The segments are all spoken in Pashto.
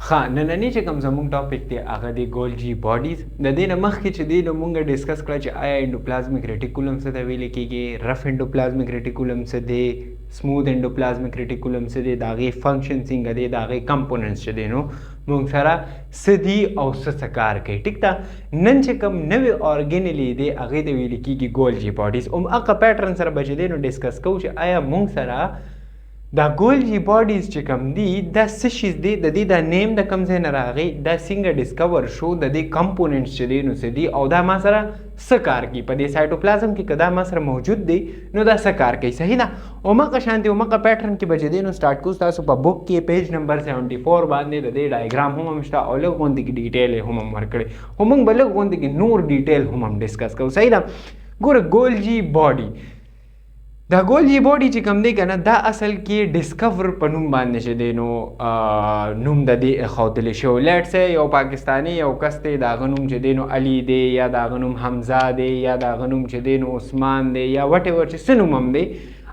ها نننی چې کوم زموږ ټاپک دی هغه دی ګولجي باډیز. د دې نه مخکې چې دی نو موږ ډسکس کړه چې آیا انډوپلازمیک ریټیکولم څه ته ویل کېږي، رف انډوپلازمیک ریټیکولم څه دی، سموث انډوپلازمیک ریټیکولم څه دی، د هغې فنکشن څنګه دی، د هغې کمپوننټس چې دی نو موږ سره څه دي او څه کار کوي. ټیک ده. نن چې کوم نوې ارګینلې دی هغې ته ویل کېږي ګولجي باډیز. هغه پیټرن سره به چې دی نو ډسکس کوو چې آیا موږ سره دا ګولجي باډیز چې کوم دي دا څه شیز دی، د دې دا نیم د کوم ځای نه راغی، دا څنګه ډسکور شو، د دې کمپوننټس چې دی نو څه دي او دا ما سره څه کار کوي په دې سایټوپلازم کې که دا ما سره موجود دی نو دا څه کار کوي. صحیح ده. همغه شانتې همغه پیټرن کې به چې دی نو سټارټ کوو. ستاسو په بک کې پیج نمبر 74 باندې د دې ډایګرام هم شته او لږ غوندې کې ډیټیل یې هم ورکړی، خو موږ به لږ غوندې کې نور ډیټیل هم ډسکس کوو. صحیح ده. ګوره ګولجي باډي، دا ګولجي باډي چې کوم دی که نه دا اصل کې ډسکور په نوم باندې چې دی نو نوم د دې ایښودلی شوی. لیټ سه یو پاکستاني یو کس دی، د هغه نوم چې دی نو علي دی یا د هغه نوم حمزه دی یا د هغه نوم چې دی نو عثمان دی یا وټ ایور چې څه نوم هم دی،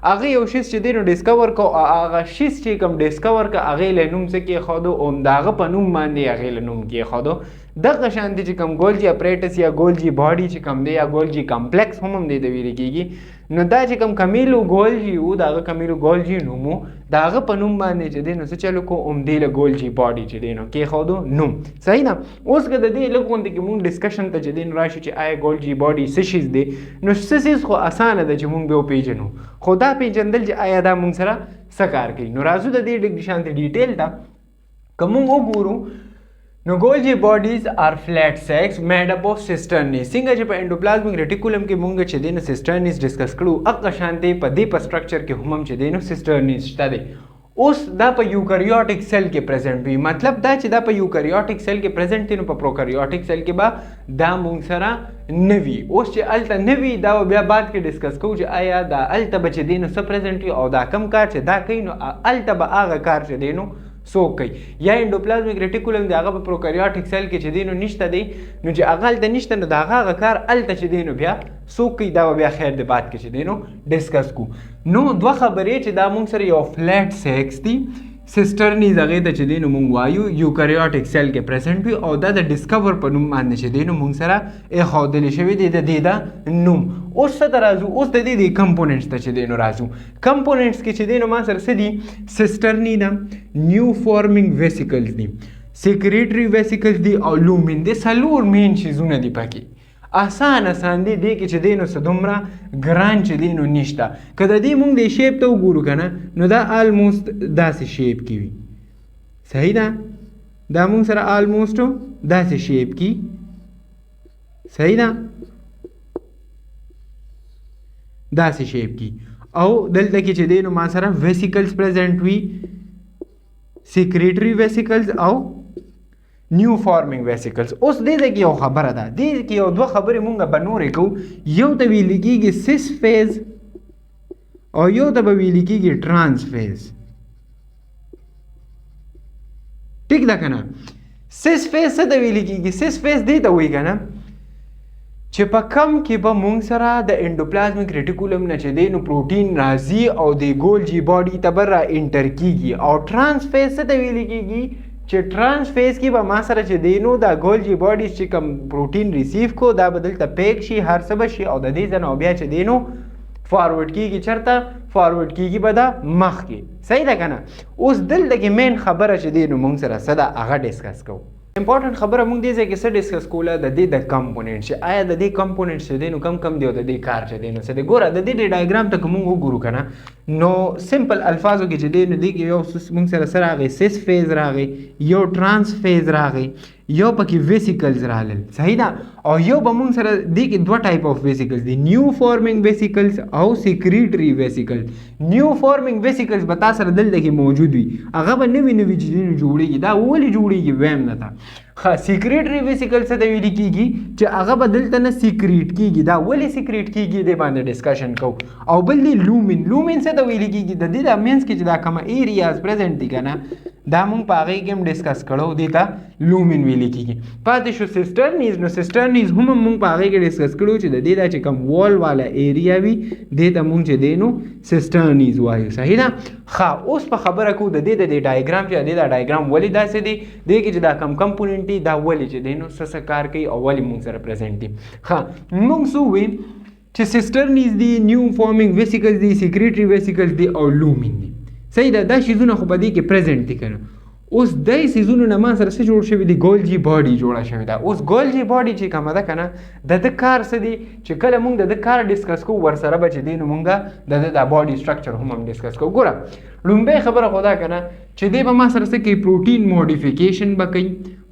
هغه یو شیز چې دی نو ډسکور کو، هغه شیز چې کوم ډسکور که هغې له نوم څه کېښودو او د هغه په نوم باندې هغې له نوم کېښودو. دغه شانتې چې کوم ګولجي اپریټس یا ګولجي باډي چې کوم دی یا ګولجي کمپلیکس هم دی ته ویل کېږي. نو دا چې کوم کمیلو ګولجي و د هغه کمیلو ګولجي نوم و، د هغه په نوم باندې چې دی نو څه چلو کو همدې له ګولجي باډي چې دی نو کېښودو نوم. صحیح ده. اوس که د دې لږ غوندې کې مونږ ډسکشن ته چې دی نو راشو چې آیا ګولجي باډي څه شیز دی، نو څه څیز خو اسانه ده چې مونږ به وپېژنو، خو دا پېژندل چې آیا دا مونږ سره څه کار کوي. نو راځو د دې شانتې ډیټیل ته که مونږ وګورو نو ګولجي باډیز آر فلیټ سیکس میډ اپ اف سیسټرنز. څنګه چې په انډوپلازمیک ریټیکولم کې مونږ چې دی نو سیسټرنز ډسکس کړو، هغه شانتې په دې په سټرکچر کې هم چې دی نو سیسټرنز شته دی. اوس دا په یوکریوټیک سیل کې پریزنټ وي، مطلب دا چې دا په یوکریوټیک سیل کې پریزنټ دی نو په پروکریوټیک سیل کې به دا مونږ سره نه وي. اوس چې هلته نه وي دا بیا بعد کې ډسکس کوو چې آیا دا هلته به چې دی نو څه پریزنټ وي او دا کم کار چې دا کوي نو هلته به هغه کار چې دی نو څوک کوي. یا انډوپلازمیک ریټیکولم دی هغه په پروکریوټیک سیل کې چې دی نو نشته دی، نو چې هغه هلته نشته نو د هغه کار هلته چې دی نو بیا څوک کوي، دا به بیا خیر د بعد کې چې دی نو ډسکس کوو. نو دوه خبرې چې دا مونږ سره یو فلیټ سیکس دی، سیسټرنیز هغې ته چې دی نو مونږ وایو یوکریوټیک سیل کې پریزنټ وي او دا د ډسکور په نوم باندې چې دی نو مونږ سره ایښودلی شوي دی د دې د نوم. اوس څه ته راځو، اوس د دې د کمپوننټس ته چې دی نو راځو. کمپوننټس کې چې دی نو ما سره څه دي، سیسټرني ده، نیو فارمینګ ویسیکلز دي، سیکریټري ویسیکلز دي او لومین دي. څلور مین چیزونه دي پکې. آسان دی دې کې چې دی نو څه دومره ګران چې دی نو نشته. که د دې مونږ د شیپ ته وګورو که نه نو دا آلموسټ داسې شیپ کې وي. صحیح ده. دا مونږ سره آلموسټ داسې شیپ کې. صحیح ده. داسې شیپ کې او دلته کې چې دی نو ما سره ویسیکلز پریزنټ وي، سیکریټري ویسیکلز او نیو فارمینګ ویسیکلز. اوس دې ته کې یو خبره ده، دې کې یو دوه خبرې مونږ به نورې کوو. یو ته ویل کېږي سیس فیز او یو ته به ویل کېږي ټرانس فیز. ټیک ده که نه. سیس فیز څه ته ویل کېږي؟ سیس فیز دې ته وایي که نه چې په کم کې به مونږ سره د انډوپلازمیک ریټیکولم نه چې دی نو پروټین راځي او د ګولجي باډي ته به را انټر کېږي. او ټرانس فیز څه ته ویل کېږي چې ټرانس فیز کې به ما سره چې دی نو دا ګولجي باډیز چې کوم پروټین ریسیو کو دا به دلته پیک شي، هر څه به شي او د دې ځای نه بیا چې دی نو فارورډ کېږي. چېرته فارورډ کېږي به دا مخکې. صحیح ده که نه. اوس دلته کې مین خبره چې دی نو مونږ سره څه ده هغه ډسکس کوو. امپورټنټ خبره مونږ دې ځای کې څه ډسکس کوله، د دې د کمپوننټ چې آیا د دې کمپوننټ چې دی نو کم دی او د دې کار چې دی نو څه دی. ګوره د دې ډایګرام ته که مونږ وګورو که نه نو سمپل الفاظو کې چې دی نو دې کې یو مونږ سره څه راغی، سیس فیز راغی، یو ټرانس فیز راغی، یو پکې ویسیکلز راغلل. صحیح ده. او یو به مونږ سره دې کې دوه ټایپ آف ویسیکلز دي، نیو فارمینګ ویسیکلز او سیکریټري ویسیکلز. نیو فارمینګ ویسیکلز به تا سره دلته کې موجود وي، هغه به نوي چې دی نو جوړېږي. دا ولې جوړېږي ویم نه ته سیکریټری ویسیکل څه ته ویل کیږي چې هغه به دلته نه سیکریټ کیږي. دا ولې سیکریټ کیږي دې باندې ډسکشن کوو. او بل دی لومین څه ته ویل کیږي د دې د مینس کې چې دا کومه ایریاز پریزنټ دي که نه دا مونږ په هغې کې هم ډسکس کړو دې ته لومین ویل کیږي. پاتې شو سیسټرنیز. نو سیسټرنیز هم مونږ په هغې کې ډسکس کړو چې د دې دا چې کوم وال والا ایریا وي دې ته مونږ چې دی نو سیسټرنیز وایو. صحیح ده. ښه اوس په خبره کوو د دې د ډایګرام چې د دا ډایګرام ولې داسې دی دې کې چې دا کم کمپوننټ دي دا ولې چې دی نو څه کار کوي او ولې مونږ سره پریزنټ دي. ښه مونږ څه ووایو چې سیسټرنیز دي، نیو فارمینګ ویسیکلز دي، سیکریټري ویسیکلز دي او لومین دي. صحیح ده. دا شیزونه خو په دې کې پریزنټ دي که نه. اوس دای سیزونو نه ما سره څه جوړ شوي دي ګولجي باډي جوړه شوې ده. اوس ګولجي باډي چې کومه ده که نه د ده کار څه دی چې کله مونږ د ده کار ډسکس کوو ورسره به چې دی نو مونږ د ده دا باډي سټرکچر هم ډسکس کوو. ګوره لومبۍ خبره خو دا که نه چې دی به ما سره څه کوي پروټین موډیفیکیشن به کوي،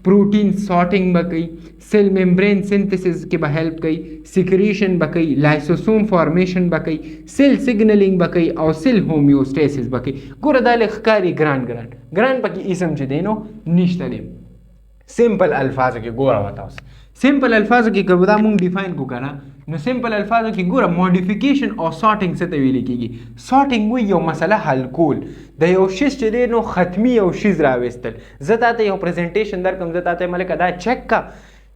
پروټین سارټینګ به کوي، سیل ممبرین سینتھسس کې به هیلپ کوي، سیکریشن به کوي، لایسوسوم فارمیشن به کوي، سیل سیګنلینګ به کوي او سیل هومیوسټیسس به کوي. ګوره دا لږ ښکاري ګران پکې اسم چې دی نو نشته دی. سمپل الفاظو کې ګوره ورته اوس سمپل الفاظو کې که دا مونږ ډیفاین کړو که نه نو سمپل الفاظو کې ګوره موډیفیکیشن او سارټینګ څه ته ویل کېږي. سارټینګ وایي یو مسله حل کول، د یو شیز چې دی نو ختمي یو شیز راویستل. زه تا ته یو پریزنټیشن درکړم، زه تا ته ملکه دا چک کا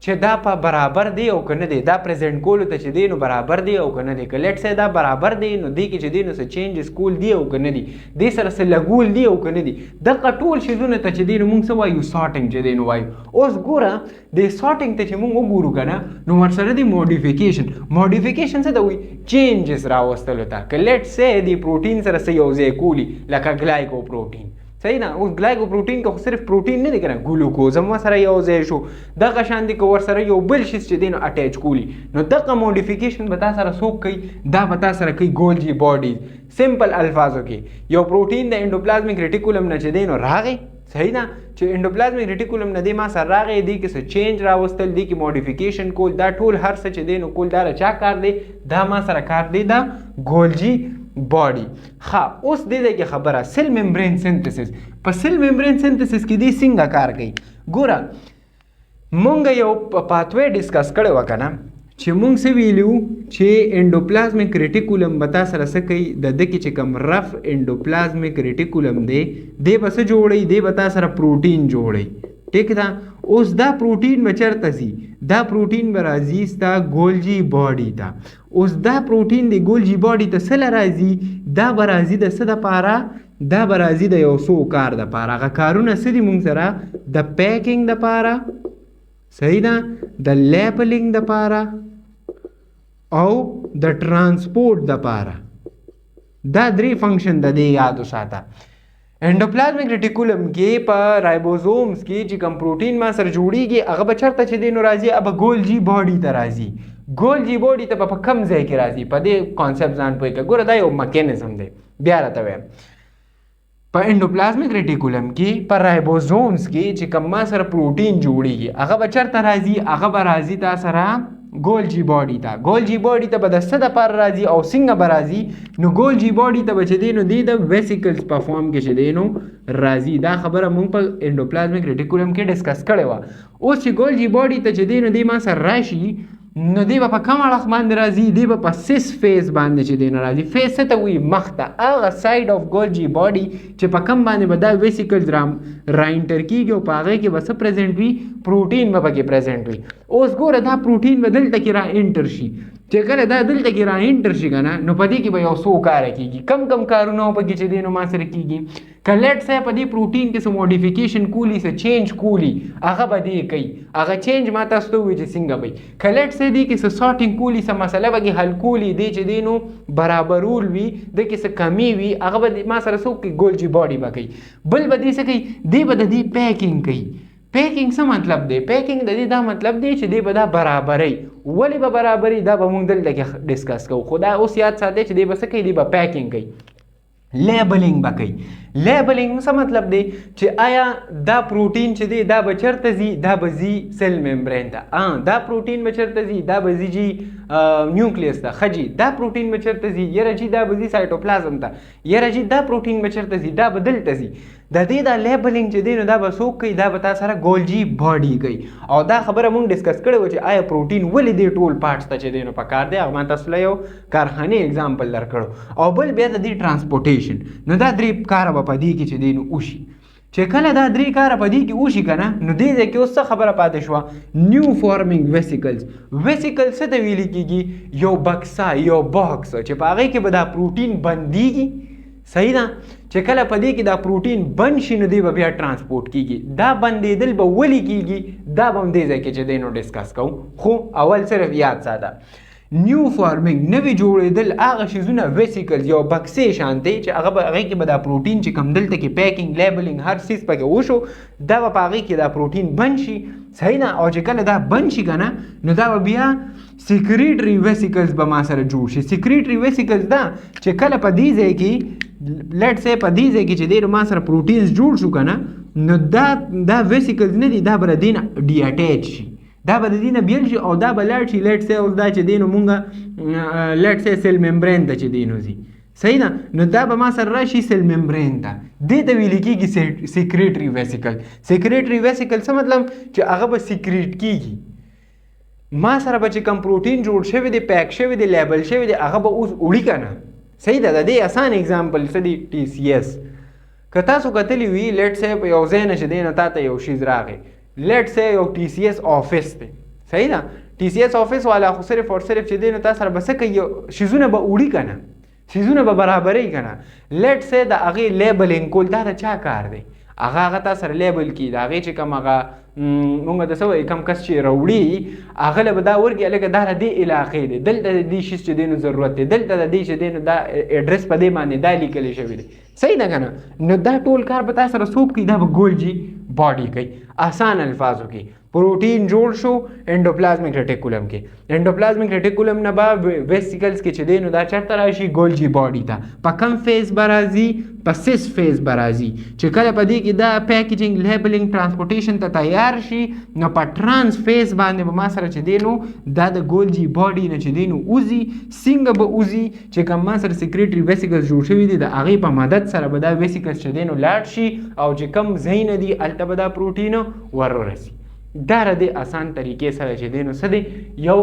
چې دا په برابر دی او که نه دی، دا پریزنټ کولو ته چې دی نو برابر دی او که نه دی. که لیټ سي دا برابر دی نو دې کې چې دی نو څه چینجز کول دی او که نه دی، دې سره څه لګول دی او که نه دی. دغه ټول شیزونه ته چې دی نو مونږ څه وایو سارټینګ چې دی نو وایو. اوس ګوره د سارټینګ ته چې مونږ وګورو که نه نو ورسره دی موډیفیکیشن څه ته وایي چینجز راوستلو ته. که لیټ سي دی پروټین سره څه یو ځای کولی لکه ګلایکو پروټین. صحیح ده. اوس ګلایکو پروټین که خو صرف پروټین نه دی که نه ګلوکوز هم ورسره یو ځای شو. دغه شان دی که ورسره یو بل شیز چې دی نو اټیچ کولی نو دغه موډیفیکیشن به تا سره څوک کوي؟ دا به تا سره کوي ګولجي باډیز. سمپل الفاظو کې یو پروټین د انډوپلازمیک ریټیکولم نه چې دی نو راغی. صحیح ده چې انډوپلازمیک ریټیکولم نه دی ما سره راغی، دی کې څه چینج راوستل، دی کې موډیفیکیشن کول، دا ټول هر څه چې دی نو کول دا چا کار دی؟ دا ما سره کار دی دا ګولجي باډي. ښه اوس دې ځای کې خبره سیل ممبرین سینتھسس. په سیل ممبرین سینتھسس کې دی څنګه کار کوي؟ ګوره مونږ یو پاتوی ډسکس کړی وه که نه چې مونږ څه ویلو چې انډوپلازمیک ریټیکولم به تا سره څه کوي د ده کې چې کوم رف انډوپلازمیک ریټیکولم دی دی به څه جوړوي؟ دی به تا سره پروټین جوړوي. ټیک ده. اوس دا پروټین به چېرته ځي؟ دا پروټین به راځي ستا ګولجي باډي ته. اوس دا پروټین د ګولجي باډي ته څه له راځي؟ دا به راځي د څه دپاره؟ دا به راځي د یو څو کار دپاره. هغه کارونه څه دي مونږ سره؟ د پیکینګ دپاره، صحیح ده، د لیبلینګ دپاره او د ټرانسپورټ دپاره. دا درې فنکشن د دې یاد وساته. انډوپلازمیک ریټیکولم کې په رایبوزومز کې چې کوم پروټین ما سره جوړیږي هغه به چېرته چې دی نو راځي هغه به ګولجي باډي ته راځي. ګولجي باډي ته به په کم ځای کې راځي؟ په دې کانسیپټ ځان پوه کړه. ګوره دا یو میکانیزم دی. بیا راته وایم په انډوپلازمیک ریټیکولم کې په رایبوزومز کې چې کوم ما سره پروټین جوړیږي هغه به چېرته راځي؟ هغه به راځي تا سره ګولجي باډي ته. ګولجي باډي ته به د څه دپاره راځي او څنګه به راځي؟ نو ګولجي باډي ته به چې دی نو دی د ویسیکلز په فارم کې چې دی نو راځي. دا خبره مونږ په انډوپلازمیک ریټیکولم کې ډسکس کړې وه. اوس چې ګولجي باډي ته چې دی نو دی ما سره راشي نو دی به په کوم اړخ باندې راځي؟ دی به په سیس فیز باندې چې دی نه راځي. فیز څه ته وایي؟ مخ ته. هغه سایډ آف ګولجي باډي چې په کوم باندې به دا ویسیکلز را انټر کېږي او په هغې کې به څه پریزنټ وي؟ پروټین به پکې پریزنټ وي. اوس ګوره دا پروټین به دلته کې را انټر شي. چې کله دا دلته کې را انټر شي که نه نو په دې کې به یو څو کاره کېږي. کم کارونه پکې چې دی نو ما سره کېږي. که لیټ سي په دې پروټین کې څه موډیفیکیشن کولی، څه چینج کولی، هغه به دې کوي. هغه چینج ما تاسو ته ووایي چې څنګه به وي. که لیټ سي دې کې څه سارټینګ کولی، څه مسله به کې حل کولی، دی چې دی نو برابرول وي، د کې څه کمی وي، هغه به ما سره څوک کوي؟ ګولجي باډي به کوي. بل به دې څه کوي؟ دی به د دې پیکینګ کوي. پیکینګ څه مطلب دی؟ پیکینګ د دې دا مطلب دی چې دی به دا برابري. ولې به برابري؟ دا به مونږ دلته کې ډسکس کوو. خو دا اوس یاد ساتئ چې دی به څه کوي؟ دی به پیکینګ کوي. لیبلینګ به کوي. لیبلینګ څه مطلب دی چې آیا دا پروټین چې دی دا به چېرته ځي؟ دا به ځي سیل ممبرین ته. دا پروټین به چېرته ځي؟ دا به ځي جي نیوکلیس ته. ښه جي دا پروټین به چېرته ځي؟ یاره جي دا به ځي سایټوپلازم ته. یاره جي دا پروټین به چېرته ځي؟ دا به دلته ځي. د دې دا لیبلینګ چې دی نو دا به څوک کوي دا به تا سره ګولجي باډي کوي او دا خبره مونږ ډسکس کړې وه چې آیا پروټین ولې دې ټول پارټس ته چې دی نو پکار دی هغه ما تاسو له یو کارخانې اگزامپل درکړو او بل بیا د دې ټرانسپورټیشن نو دا 3 کاره به په دې کې چې دی نو وشي چې کله دا 3 کاره په دې کې وشي که نه نو دې ځای کې اوس څه خبره پاتې شوه نیو فارمینګ ویسیکلز ویسیکل څه ته ویلې کېږي یو بکسه یو باکس چې په هغې کې به دا پروټین بندېږي صحیح ده چې کله په دې کې دا پروټین بند شي نو دی به بیا ټرانسپورټ کېږي دا بندېدل به ولې کېږي دا به هم دې ځای کې چې دی نو ډسکس کوو خو اول صرف یاد ساته نیو فارمینګ نوي جوړېدل هغه شیزونه ویسیکلز یو بکسې شانتې چې هغې کې به دا پروټین چې کوم دلته کې پیکینګ لیبلینګ هر څیز پکې وشو دا به په هغې کې دا پروټین بند شي صحیح ده او چې کله دا بند شي که نه نو دا به بیا سیکریټري ویسیکلز به ما سره جوړ شي سیکریټري ویسیکلز دا چې کله په دې ځای کې لیټ سې په دې ځای کې چې دی نو ما سره پروټینز جوړ شو که نه نو دا ویسیکلز نه دي دا به د دې نه ډي اټیچ شي دا به د دې نه بیل شي او دا به لاړ شي لیټ سې اوس دا چې دی نو مونږ لیټ سې سیل ممبرین ته چې دی نو ځي صحیح ده نو دا به ما سره راشي سیل ممبرین ته دې ته ویل کېږي سیکریټري ویسیکل سیکریټري ویسیکل څه مطلب چې هغه به سیکریټ کېږي ما سره به چې کوم پروټین جوړ شوی دی پیک شوی دی لیبل شوی دی هغه به اوس وړي که نه صحیح ده د دې اسان اگزامپل څه دی ټي سی ایس که تاسو کتلی وي لیټ سې په یو ځای نه چې دی نو تا ته یو شیز راغی لیټ سې یو ټي سی ایس آفس دی صحیح ده ټي سی ایس آفس والا خو صرف او صرف چې دی نو تا سره به څه کوي شیزونه به وړي که نه شیزونه به برابروي که نه لیټ سې د هغې لیبلینګ کول دا د چا کار دی هغه تا سره لیبل کړي د هغې چې کوم هغه مونږ د څه وایي کم کس چې راوړي هغه له به دا ورکړي هلکه دا د دې علاقې دی دلته د دې شیز چې دی نو ضرورت دی دلته د دې چې دی نو دا اډرس په دې باندې دا لیکلی شوی دی صحیح ده که نه نو دا ټول کار به تا سره څوک کوي دا به ګولجي باډي کوي آسان الفاظو کې پروټین جوړ شو انډوپلازمیک ریټیکولم کې انډوپلازمیک ریټیکولم نه به ویسیکلز کې چې دی نو دا چېرته راشي ګولجي باډي ته په کم فیز به راځي په سیس فیز به راځي چې کله په دې کې دا پیکیجنګ لیبلینګ ټرانسپورټیشن ته تیار شي نو په ټرانس فیز باندې به ما سره چې دی نو دا د ګولجي باډي نه چې دی نو وځي څنګه به وځي چې کوم ما سره سیکریټري ویسیکلز جوړ شوي دي د هغې په مدد سره به دا ویسیکلز چې دی نو لاړ شي او چې کوم ځای نه دي هلته به دا پروټین ورورسي دا د دې اسان طریقې سره چې دی نو څه دی یو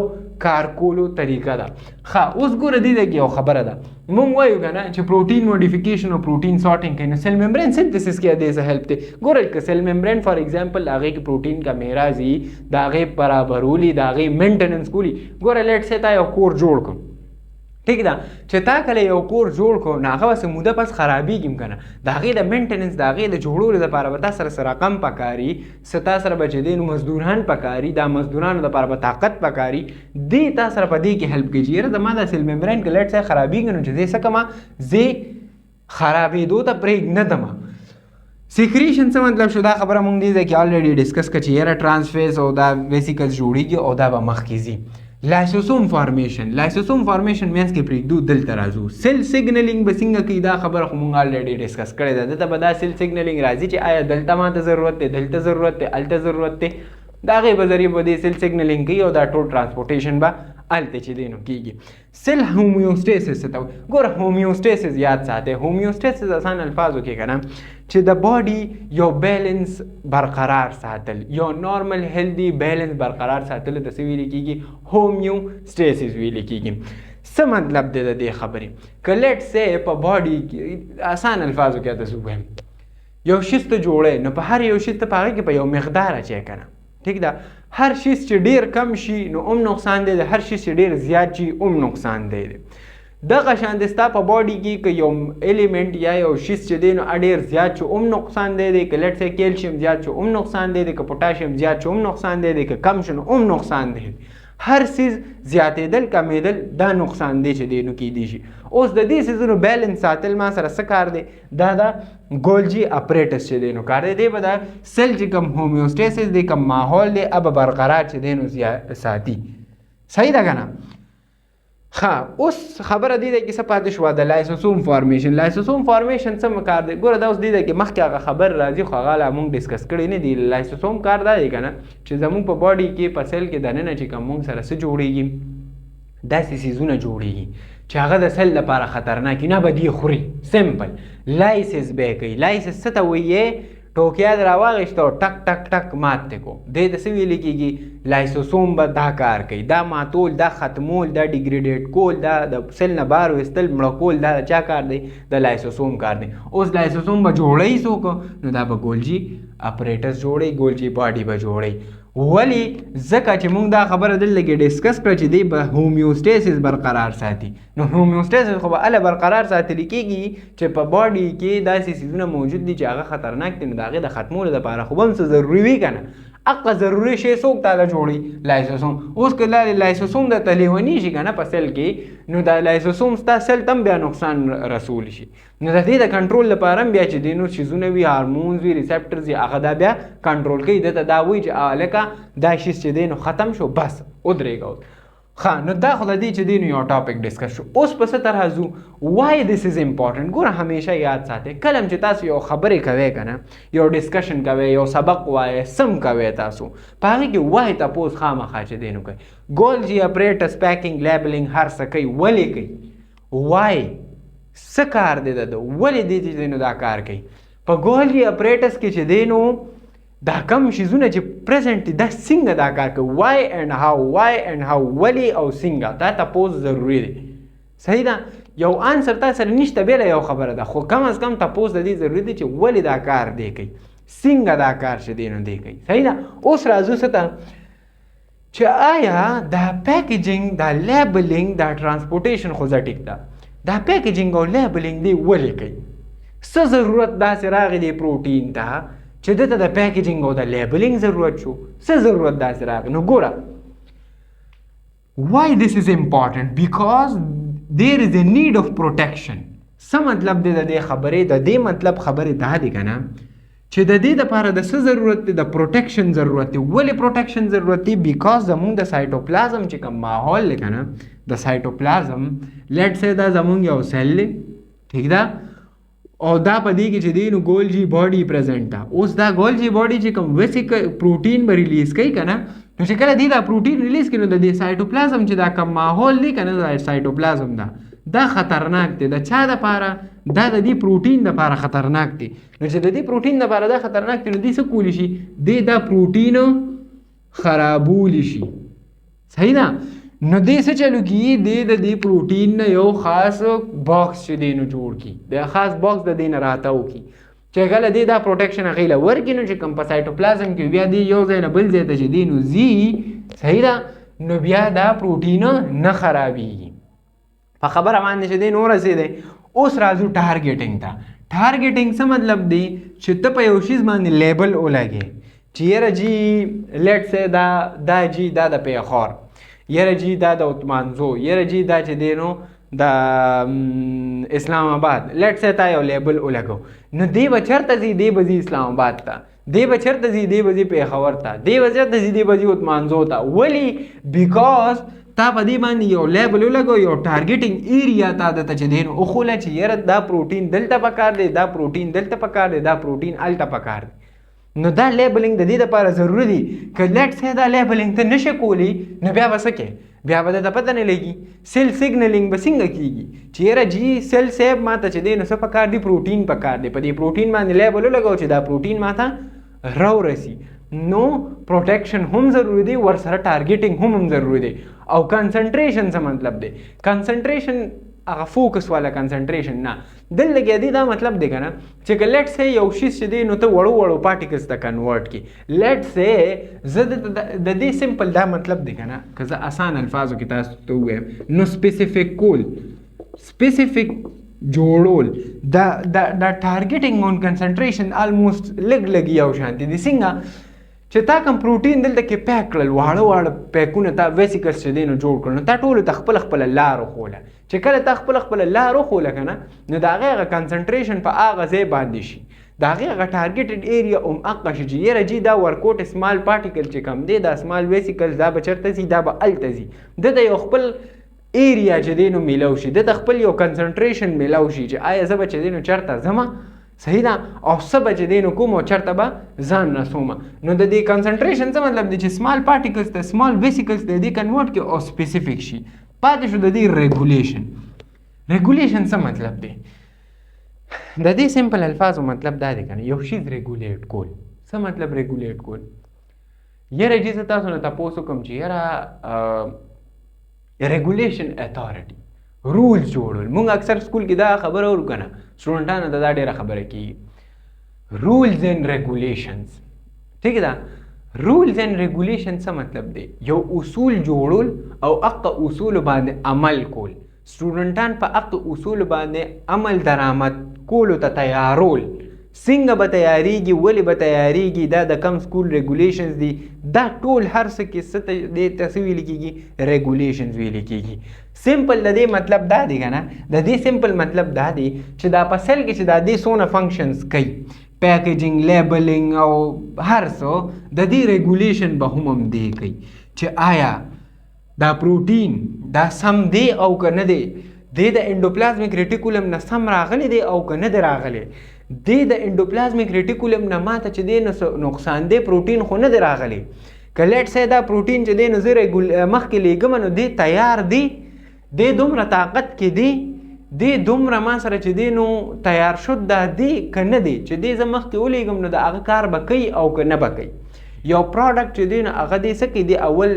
کار کولو طریقه ده ښه اوس ګوره دې کې یو خبره ده مونږ وایو که نه چې پروټین موډیفیکیشن او پروټین سارټینګ کوي نو سیل ممبرین سنتھسس کې دې څه هیلپ دی ګوره که سیل ممبرین فار ایگزامپل هغې کې پروټین کمې راځي د هغې برابرولي د هغې مینټننس کولي ګوره لیټ سې تا یو کور جوړ کړو ټیک ده چې تا کله یو کور جوړ کړو نو هغه څه موده پس خرابېږي هم که نه د هغې د مینټننس د هغې د جوړولو دپاره به تا سره څه رقم پکاري څه تا سره به چې دی نو مزدوران پکاري دا مزدورانو دپاره به طاقت پکاري دې تا سره په دې کې هیلپ کوي چې یاره زما دا سیل ممبرین که لیټ سې خرابېږي نو چې زه څه کومه زه خرابېدو ته پرېږدم سیکریشن څه مطلب شو دا خبره مونږ دې ځای کې الریډي ډسکس کړه چې یاره ټرانسفیز او دا ویسیکلز جوړېږي او دا به مخکې ځي لایسوسوم فارمیشن مینس کې پرېږدو دلته راځو سیل سیګنلینګ به څنګه کوي دا خبره خو مونږ الریډي ډسکس کړې ده دلته به دا سیل سیګنلینګ راځي چې آیا دلته ماته ضرورت دی دلته ضرورت دی هلته ضرورت دی د هغې په ذریعه به دې سیل سیګنلینګ کوي او دا ټول ټرانسپورټیشن به هلته چې دی نو کېږي سیل هومیوسټیسس ته وایي ګوره هومیوسټیسس یاد ساتئ هومیوسټیسس اسان الفاظو کې که نه چې د باډي یو بیلنس برقرار ساتل یو نارمل هیلدي بیلنس برقرار ساتل ته څه ویلې کېږي هومیوسټیسس ویلې کېږي څه مطلب دی د دې خبرې که لیټ سې په باډي کې آسان الفاظو کې تاسو وایم یو شیز ته جوړی نو په هر یو شیز ته په هغې کې په یو مقدار اچی که نه ٹھیک ده هر شیز چې ډیر کم شي نو هم نقصان دی هر شیز چې ډیر زیات شي هم نقصان دی دغه شان د ستا په باډي کې که یو الیمنټ یا یو شیز چې دی نو ډیر زیات شي هم نقصان دی که لیټ سې کیلشیم زیات شي هم نقصان دی که پوټاشیم زیات شي هم نقصان دی که کم شي نو هم نقصان دی هر سیز زیاتېدل کمیدل دا نقصان دی چې دی نو کیدی شي اوس د دې سیزونو بیلنس ساتل ما سره څه کار دی دا ګولجي اپریټس چې دی نو کار دی به دا سیل چې کوم هومیوسټیسس دی کوم ماحول دی اب برقرار چې دی نو ساتي صحیح ده که نه ښه اوس خبره دې ده کې څه پاتې شوه د لایسوسوم فارمیشن څه کار دی ګوره دا اوس دې ده کې مخکې هغه خبر راځي خو هغه لا مونږ ډسکس کړی نه دي لایسوسوم کار دا دی که نه چې زمونږ په باډي کې په سیل کې دننه چې کوم مونږ سره څه جوړېږي داسې څیزونه جوړېږي چې هغه د سل لپاره خطرناک نه به دی خوري. سمپل لایسس به کوي. لایسس څه ته وایي؟ ټوکیا در راواغېسته او ټک ټک ټک مات دی کو. دې ته څه ویل کېږي؟ لایسوسوم به دا کار کوي. دا ماتول، دا ختمول، دا ډیګریډیټ کول، دا د سل نه بار ویستل، مړه کول، دا د چا کار دی؟ د لایسوسوم کار دی. اوس لایسوسوم به جوړوي څوک؟ نو دا به ګولجي اپریټس جوړوي، ګولجي باډي به جوړوي. ولی ځکه چې موږ دا خبره دلته کې ډسکس کړه چې دی به هومیوسټیسس برقرار ساتي. نو هومیوسټیسس خو به هله برقرار ساتلی کېږي چې په باډي کې داسې څیزونه موجود دي چې هغه خطرناک دي، نو د هغې د ختمولو دپاره خو به هم څه ضروري وي که نه. اقا ضروري شی څوک تاله جوړي؟ لایسوسوم. اوس که لایسوسوم درته لیوني شي که نه په سل کې، نو دا لایسوسوم ستا سل ته هم بیا نقصان رسول شي. نو د دې د کنټرول لپاره هم بیا چې دی نور څیزونه وي، هارمونز وي، ریسپټرز وي، هغه دا بیا کنټرول کوي. دته دا وایي چې لکه دا شیز چې دی نو ختم شو، بس ودرېږه اوس. ښه نو دا خو د دې چې دی نو یو ټاپک ډسکس شو. اوس په څه طرح ځو؟ وای دیس از امپورټنټ. ګوره همیشه یاد ساتئ کله چې تاسو یو خبرې کوئ که نه، یو ډسکشن کوئ، یو سبق وایئ، سم کوئ تاسو، په هغې کې وای تپوس خامخا چې دی نو کوئ. ګولجي اپریټس پیکینګ لیبلینګ هر څه کوي. ولې کوي؟ وای څه کار دی د ده؟ ولې دی چې دی نو دا کار کوي؟ په ګولجي اپریټس کې چې دی نو دا کم شیزونه چې پریزنټ دي دا څنګه دا کار کوي؟ وای اینډ هاو، وای اینډ هاو، ولې او څنګه، دا تپوس ضروري دی. صحیح ده؟ یو انسر تا سره نشته بیله یو خبره ده، خو کم از کم تپوس د دې ضروري دی چې ولې دا کار دی کوي، څنګه دا کار چې دی نو دی کوي. صحیح ده؟ اوس راځو څه ته چې آیا دا پیکیجنګ، دا لیبلینګ، دا ټرانسپورټیشن خو زه ټیک ده، دا پیکیجنګ او لیبلینګ دی ولې کوي؟ څه ضرورت داسې راغی دی پروټین ته چې دته د پیکیجنګ او د لیبلینګ ضرورت شو؟ څه ضرورت داسې راغی؟ نو ګوره why this is important because there is a need of protection. څه مطلب دی د دې خبرې؟ د دې مطلب خبرې دا دی که نه چې د دې دپاره د څه ضرورت دی؟ د پروټیکشن ضرورت دی. ولې پروټیکشن ضرورت دی؟ بیکاز زمونږ د سایټوپلازم چې کوم ماحول دی که نه، د سایټوپلازم لیټ سی دا زمونږ یو سیل دی، ٹھیک ده، او دا په دې کې چې دی نو ګولجي باډي پریزنټ ده. اوس دا ګولجي باډي چې کوم ویسیکل پروټین به ریلیز کوي که نه، نو چې کله دی دا پروټین ریلیز کړي نو د دې سایټوپلازم چې دا کوم ماحول دی که نه، دا سایټوپلازم ده، دا خطرناک دی. د چا دپاره؟ دا د دې پروټین دپاره خطرناک دی. نو چې د دې پروټین دپاره دا خطرناک دی، نو دی څه کولی شي؟ دی دا پروټین خرابولی شي. صحیح ده؟ نو دی څه چلو کي؟ دی د دې پروټین نه یو خاص باکس چې دی نو جوړ کي، د خاص باکس د دې نه راتاو کي چې کله دی دا پروټیکشن هغې له ورکړي، نو چې کوم په سایټوپلازم کې بیا دی یو ځای نه بل ځای ته چې دی نو ځي، صحیح ده، نو بیا دا پروټین نه خرابېږي. په خبره باندې چې دی نو ورسېدی. اوس راځو ټارګېټینګ ته. ټارګېټینګ څه مطلب دی؟ چې ته په یو شیز باندې لیبل ولګې چې یاره جي لیټ سی دا جي دا د پیښور، یاره جي دا د عثمانزو، یاره جي دا چې دی نو د اسلام آباد، لیټ سی تا یو لیبل ولګو، نو دی به چېرته ځي؟ دی به ځي اسلام آباد ته، دی به چېرته ځي؟ دی به ځي پیښور ته، دی به چېرته ځي؟ دی به ځي عثمانزو ته. ولې؟ بیکاز تا په دې باندې یو لیبل ولګو، یو ټارګېټینګ ایریا تا درته چې دی نو وښوله چې یاره دا پروټین دلته پکار دی، دا پروټین دلته پکار دی، دا پروټین هلته پکار دی. نو دا لیبلینګ د دې دپاره ضروري دی. که لیټ سی دا لیبلینګ ته نشي کولی، نو بیا به څه کوې؟ بیا به درته پته نه لګي. سیل سیګنلینګ به څنګه کېږي چې یاره جي سیل صاحب ما ته چې دی نو څه پکار دی؟ پروټین پکار دی، په دې پروټین باندې لیبل ولګو چې دا پروټین ما ته راورسي. نو پروټیکشن هم ضروري دی، ورسره ټارګېټینګ هم ضروري دی. او کنسنټریشن څه مطلب دی؟ کنسنټریشن هغه فوکس والا کنسنټریشن نه، دلته کې دی دا مطلب دی که نه چې که لیټ سی یو شیز چې دی نو ته وړو وړو پارټیکلز ته کنورټ کړي. لیټ سی زه د دې سمپل دا مطلب دی که نه، که زه آسان الفاظو کې تاسو ته ووایم نو سپیسیفیک کول، سپیسیفیک جوړول، دا ټارګېټینګ اون کنسنټریشن آلموسټ لږ لږ یو شانتي دي. څنګه چې تا کوم پروټین دلته کې پیک کړل، واړه واړه پیکونه تا ویسیکلز چې دی نو جوړ کړل، نو تا ټولو ته خپله خپله لار وښوله. چې کله تا خپله خپله لار وښوله که نه، نو د هغې هغه کنسنټریشن په هغه ځای باندې شي، د هغې هغه ټارګېټډ ایریا هم هغه شي چې یاره جي دا ورکوټ سمال پارټیکل چې کوم دی، دا سمال ویسیکلز دا به چېرته ځي؟ دا به هلته ځي. دته یو خپل ایریا چې دی نو میلاو شي، دته خپل یو کنسنټریشن میلاو شي چې آیا زه به چې دی نو چېرته ځمه، صحیح ده، او څه به چې دی نو کوم او چېرته به ځان رسومه. نو د دې کنسنټریشن څه مطلب دی؟ چې سمال پارټیکلز ته سمال ویسیکلز ته دې کنورټ کړي او سپیسیفیک شي. پاتې شو د دې ریګولیشن. ریګولیشن څه مطلب دی؟ د دې سمپل الفاظو مطلب دا دی کنه، یو شی ریګولیټ کول. څه مطلب ریګولیټ کول؟ یاره جی زه تاسو نه تپوس وکړم چې یاره ریګولیشن اتھارټي رولز جوړول. مونږ اکثر سکول کې دا خبره اورو کنه، سټوډنټانو ته دا ډېره خبره کېږي. رولز اینڈ ریګولیشنز، ٹھیک ده. رولز اینڈ ریګولیشن څه مطلب دی؟ یو اصول جوړول او هغه اصول باندې عمل کول. سټوډنټان په هغه اصول باندې عمل درآمد کولو ته تیارول. څنګه به تیاریږي، ولې به تیاریږي، دا د کم سکول ریګولیشنز دي. دا ټول هر څه کې څه دې ته ویل کېږي؟ ریګولیشنز ویل کېږي. سمپل د دې مطلب دا دی که نه، د دې سمپل مطلب دا دی چې دا په سل کې چې دا دې څونه فنکشنز کوي، پیکیجنګ، لیبلنګ او هر څه، د دې ریګولیشن به هم دی کوي چې آیا دا پروټین دا سم دی او که نه دی، د انډوپلازمیک ریټیکولم نه سم راغلی دی او که نه دی راغلی، د انډوپلازمیک ریټیکولم نه ماته چې دی نقصان دی پروټین خو نه دی راغلی. که لیټ سی دا پروټین چې دی نو زه مخکې لیږم نو دی تیار دی، دی دومره طاقت کې دی، دی دومره ما سره چې دی نو تیار شد دا دی که نه دی چې دی زه مخکې ولیږم نو د هغه کار به کوي او که نه به کوي. یو پروډکټ چې دی نو هغه دی څه کوي، دی اول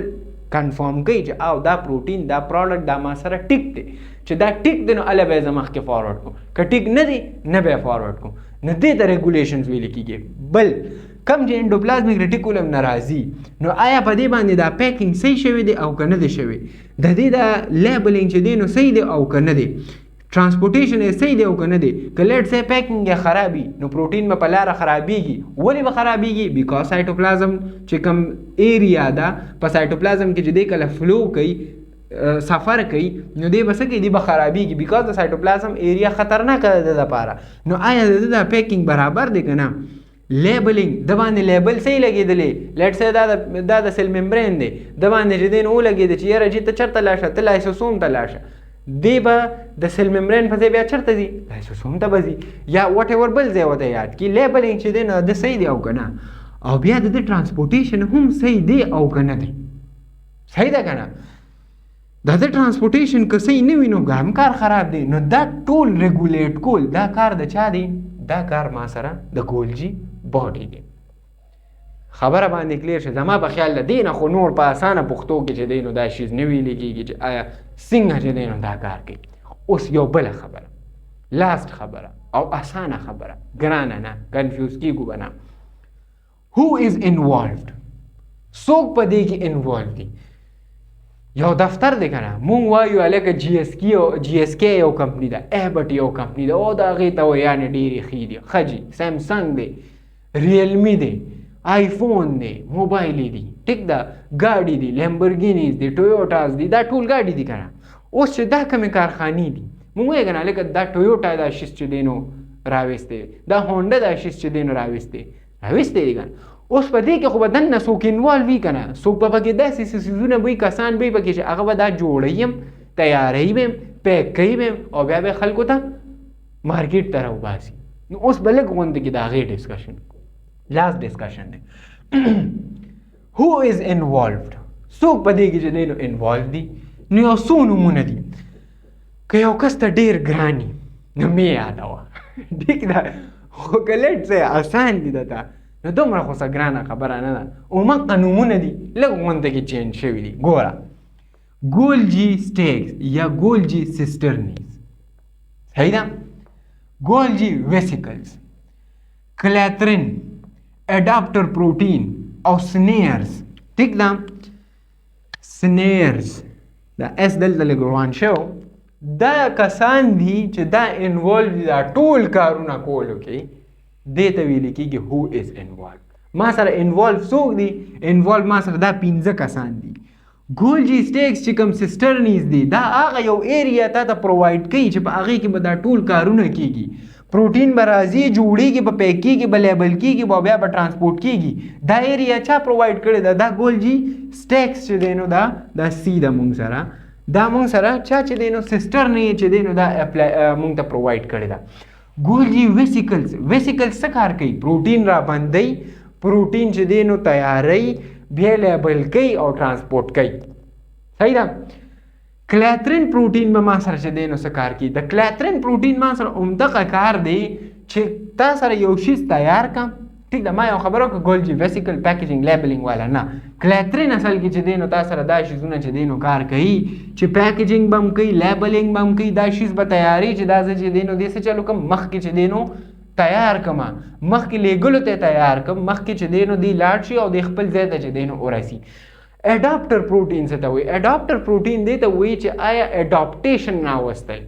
کنفرم کوي چې او دا پروټین دا پروډکټ دا ما سره ټیک دی، چې دا ټیک دی نو هله به یې زه مخکې فارورډ کوم، که ټیک نه دی نه به یې فارورډ کوم. نو دې ته ریګولیشنز ویل کېږي. بل کم چې انډوپلازمیک ریټیکولم نه راځي نو آیا په دې باندې دا پیکینګ صحیح شوی دی او که نه دی شوی، د دې دا لیبلینګ چې دی نو صحیح دی او که نه دی، ټرانسپورټیشن یې صحیح دی او که نه دی. که لیټ سی پیکینګ یې خرابي نو پروټین به په لاره خرابېږي. ولې به خرابېږي؟ بیکاز سایټوپلازم چې کوم ایریا ده په سایټوپلازم کې چې دی کله فلو کوي، سفر کوي، نو دی به څه کوي، دی به خرابېږي بیکاز د سایټوپلازم ایریا خطرناکه ده د دپاره. نو آیا د دا پیکینګ برابر دی که نه؟ لیبلینګ د باندې لیبل صحیح لګېدلی، لیټ سی دا د سیل ممبرین دی، د باندې چې دی نو ولګېده چې یاره جي ته چېرته لاړ شه، ته لایسوسوم ته لاړ شه، دی به د سیل ممبرین په ځای بیا چېرته ځي؟ لایسوسوم ته به ځي، یا واټ ایور بل ځای ورته یاد کړي. لیبلینګ چې دی نو د صحیح دی او که نه، او بیا د دې ټرانسپورټیشن هم صحیح دی او که نه دی. صحیح ده که نه؟ دا د ټرانسپورټیشن که صحیح نه وي نو هم کار خراب دی. نو دا ټول ریګولیټ کول دا کار د چا دی؟ دا کار ما سره د ګولجي باډي دی. خبره باندې کلیر شه. زما په خیال د دې نه خو نور په اسانه پښتو کې چې دی نو دا شیز نه ویلې کېږي چې آیا څنګه چې دی نو دا کار کوي. اوس یو بله خبره، لاست خبره او اسانه خبره، ګرانه نه، کنفیوز کېږو به نه. هو از انوالوډ؟ څوک په دې کې انوالو دي؟ یو دفتر دی که نه، مونږ وایو هلکه جی اس کې یو کمپني ده، ایبټ یو کمپني ده، او د هغې ته ویانې ډېرې ښې دي، ښه جي، سیمسنګ دی، ریلمي دی، آیفون دی، موبایلې دي، ټیک ده، ګاډي دي، لیمبرګینیز دي، ټویوټاز دي، دا ټول ګاډي دي که نه. اوس چې دا کمې کارخانې دي، مونږ وایو که نه هلکه دا ټویوټا دا شیز چې دی نو راویستی، دا هونډا دا شیز چې دی نو راویستی دی که نه. اوس په دې کې خو به دننه څوک انوالو وي که نه، څوک به پکې داسې څیزونه به وي، کسان به وي پکې چې هغه به دا جوړوي هم، تیاروي به هم، پیک کوي به هم، او بیا به خلکو ته مارکیټ ته راوباسي. نو اوس به لږ غونډه کې د هغې ډسکشن، لاست ډسکشن دی. هو از انوالوډ؟ څوک په دې کې چې دی نو انوالو دي؟ نو یو څو نومونه دي. که یو کس ته ډېر ګران نو مې یادوه، ټیک ده، خو که لیټ سی آسان دي درته نو دومره خو څه ګرانه خبره نه ده. عمقه نومونه دي، لږ غونډه کې چینج شوي دي. ګوره، ګولجي سټیکس یا ګولجي سیسټرنیز، صحیح ده، ګولجي ویسیکلز، کلیترین، اډاپټر پروټین او سنیرز، ټیک ده. سنیرز دا اس دلته لږ روان شو، دا کسان دي چې دا انوالو دي دا ټول کارونه کولو کې، دې ته ویل کېږي هو از انوالو. ما سره انوالو څوک دي؟ انوالو ما سره دا 5 کسان دي. ګولجي سټیکس چې کوم سیسټرنیز دي، دا هغه یو ایریا تا ته پرووایډ کوي چې په هغې کې به دا ټول کارونه کېږي. پروټین به راځي، جوړېږي، به پیک کېږي، به لیبل کېږي، به بیا به ټرانسپورټ کېږي. دا ایریا چا پرووایډ کړې ده؟ دا ګولجي سټیکس چې دی نو دا سی ده مونږ سره، دا مونږ سره چا چې دی نو سیسټرنی چې دی نو دا مونږ ته پرووایډ کړې ده. ګولجي ویسیکلز، ویسیکلز څه کار کوي؟ پروټین را بندوي، پروټین چې دی نو تیاروي، بیا لیبل کوي او ټرانسپورټ کوي. صحیح ده. کلاترین پروټین به ما سره چې دی نو څه کار کوي؟ د کلاترین پروټین ما سره همدغه کار دی چې تا سره یو شیز تیار کړم. ټیک ده، ما یو خبره وکړه ګولجي ویسیکل پیکیجنګ لیبلینګ والا نه، کلاترین اصل کې چې دی نو تا سره دا شیزونه چې دی نو کار کوي چې پیکیجنګ به هم کوي، لیبلینګ به هم کوي، دا شیز به تیاری چې دا زه چې دی نو دې څه چلو کوم مخکې چې دی نو تیار کما، مخکې لیږلو ته تیار کم، مخکې چې دی نو دی لاړ شي او د خپل ځای ته چې دی نو ورسي. اډاپټر پروټین څه ته وایي؟ اډاپټر پروټین دی ته وایي چې آیا اډاپټیشن راوستل.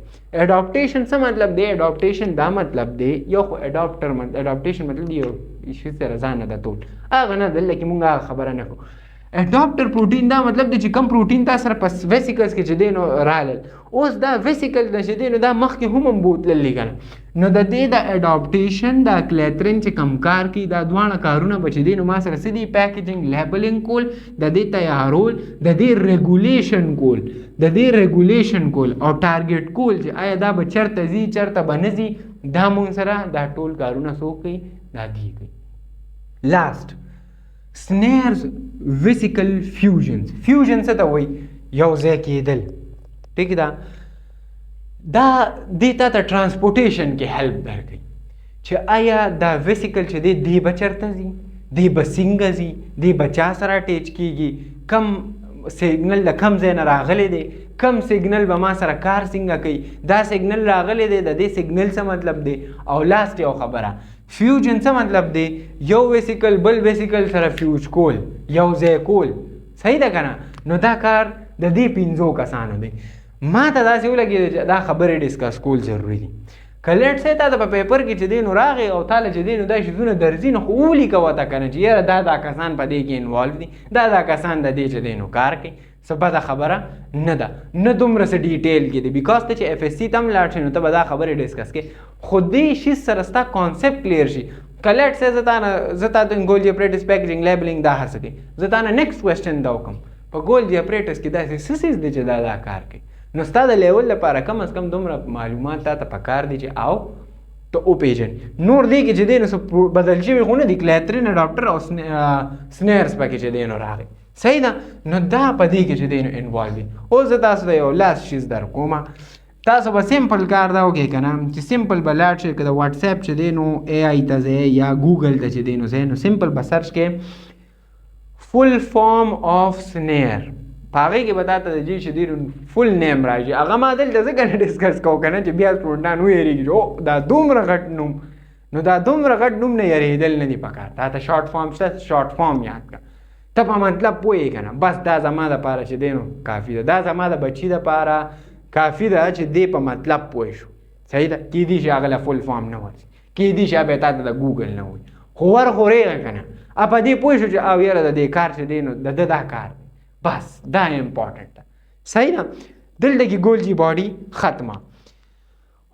اډاپټیشن څه مطلب دی؟ اډاپټیشن دا مطلب دی یو خو اډاپټیشن مطلب دی یو شي سره ځان نه ده ټول هغه نه دلته کې مونږ هغه خبره نه کوو. اډاپټر پروټین دا مطلب دی چې کم پروټین تا سره په ویسیکلز کې چې دی نو رالل، اوس دا ویسیکل چې دی نو دا مخکې هم بوتللی که نه، نو د دې د اډاپټیشن دا کلاترین چې کم کار کوي دا دواړه کارونه به چې دی نو ما سره څه دي؟ پیکیجنګ، لیبلینګ کول، د دې تیارول، د دې ریګولیشن کول، د دې ریګولیشن کول او ټارګټ کول چې آیا دا به چرته ځي چرته به نه ځي، دا مونږ سره دا ټول کارونه څوک کوي؟ دا دی کوي. لاست سنیرز ویسیکل فیوژنز. فیوژن څه ته وایي؟ یو ځای کېدل. ټیک ده، دا دې تا ته ټرانسپورټیشن کې هیلپ درکوي چې آیا دا ویسیکل چې دی به چرته ځي، دی به څنګه ځي، دی به چا سره اټیچ کېږي، کم سیګنل د کم ځای نه راغلی دی، کم سیګنل به ما سره کار څنګه کوي، دا سیګنل راغلی دی، د دې سیګنل څه مطلب دی. او لاست یو خبره، فیوژن څه مطلب دی؟ یو ویسیکل بل ویسیکل سره فیوز کول، یو ځای کول. صحیح ده که نه؟ نو دا کار د دې 5 کسانو دی. ما ته داسې ولګېده چې دا خبرې ډسکس کول ضروري دي. که لیټ سی تا ته په پیپر کې چې دی نو راغی او تاله چې دی نو دا شیزونه درځي نو خو ولیکه ورته که نه چې یاره دا کسان په دې کې انوالو دي، دا کسان د دې چې دی نو کار کوي. څه بده خبره نه ده، نه دومره څه ډیټیل کې دی، بیکاز ته چې اف ایس سی ته هم لاړ شي نو ته به دا خبرې ډسکس کې خو دې شي سره ستا کانسیپټ کلیر شي. که لیټ سی زه تا ته ګولجي اپریټس پیکیجنګ لیبلینګ دا هڅه کوي، زه تا نه نیکسټ کوېسچن دا وکړم په ګولجي اپریټس کې داسې څه څیز دی چې دا کار کوي، نو ستا د لیول لپاره کم از کم دومره معلومات تا ته پکار دي چې او ته وپېژنې. نور دی کې چې دی نو څه بدل شوي خو نه دي، کلاترین اډاپټر او سنیرز پکې چې دی نو راغی. صحیح ده، نو دا په دې کې چې دی نو انوالو دي. اوس زه تاسو ته یو لاست شیز در کومه، تاسو به سمپل کار دا وکړئ که نه چې سمپل به لاړ شئ، که د واټساپ چې دی نو اے آی ته ځئ یا ګوګل ته چې دی نو ځئ، نو سمپل به سرچ کړئ فل فارم آف سنیر، په هغې کې به تا ته د جي چې دی نو فل نیم را شي. هغه ما دلته ځکه نه ډسکس کوو که نه چې بیا سټوډنټان ویرېږي چې او دا دومره غټ نوم، نو دا دومره غټ نوم نه یریدل نه دي پکار. تا ته شارټ فارم شته، شارټ فارم یاد کړه، ته په مطلب پوهېږې که نه، بس دا زما دپاره چې دی نو کافي ده، دا زما د بچي دپاره کافي ده چې دی په مطلب پوه شو. صحیح ده، کیدای شي هغه له فل فارم نه ورسي، کیدای شي بیا تا ته د ګوګل نه وایي، خو ورخورېږه که نه په دې پوه شو چې او یاره د دې کار چې دی نو د ده دا کار دی، بس دا امپورټنټ ده. صحیح ده، دلته کې ګولجي باډي ختمه.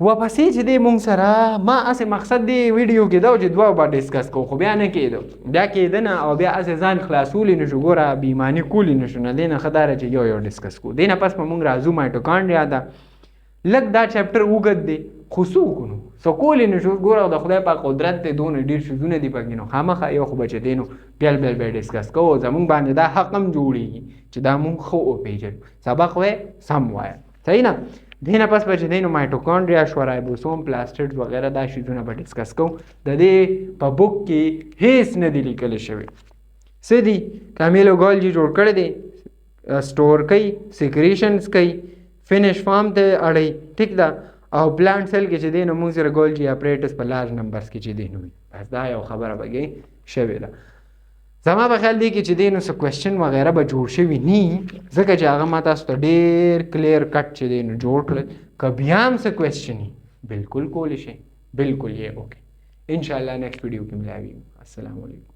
واپسې چې دی مونږ سره ما هسې مقصد دی ویډیو کې دا و چې دوه به ډسکس کوو، خو بیا نه کېدو، بیا کېده نه او بیا هسې ځان خلاصولی نه شو، ګوره بېایماني کولی نه شو، نه دی نه ښه دا چې یو ډسکس کوو. دی نه پس به مونږ راځو مایټوکانډریا ته. لږ دا چپټر اوږد دی خو څه وکړو، څه کولی نه شو، ګوره د خدای پاک قدرت دی، دونه ډېر شیزونه دي پکې، نو خامخا یو خو به چې دی نو بیل به ډسکس کوو. زمونږ باندې دا حق هم جوړېږي چې دا مونږ ښه وپېژنو، سبق وایه سم وایه. صحیح نه، دې نه پس به چې دی نو مایټوکانډریا شو، رایبوسوم، پلاسټیډز وغیره دا شیزونه به ډسکس کوو. د دې په بک کې هیڅ نه دي لیکلی شوي، څه دي کامیلو ګالجي جوړ کړی دی، سټور کوي، سیکریشنز کوي، فینش فارم ته اړوي. ټیک ده، او پلانټ سیل کې چې دی نو مونږ سره ګولجي اپریټس په لارج نمبرز کې چې دی نو وي. بس دا یو خبره به شوې ده. زما په خیال دی کې چې دی نو څه کوېسچن وغیره به جوړ شوي نه، ځکه چې هغه ما تاسو ته ډېر کلیر کټ چې دی نو جوړ کړل. که بیا هم څه کوېسچن وي بالکل کولی شئ، بالکل یې اوکې. انشاءالله نیکسټ ویډیو کې ملاویږو. السلام علیکم.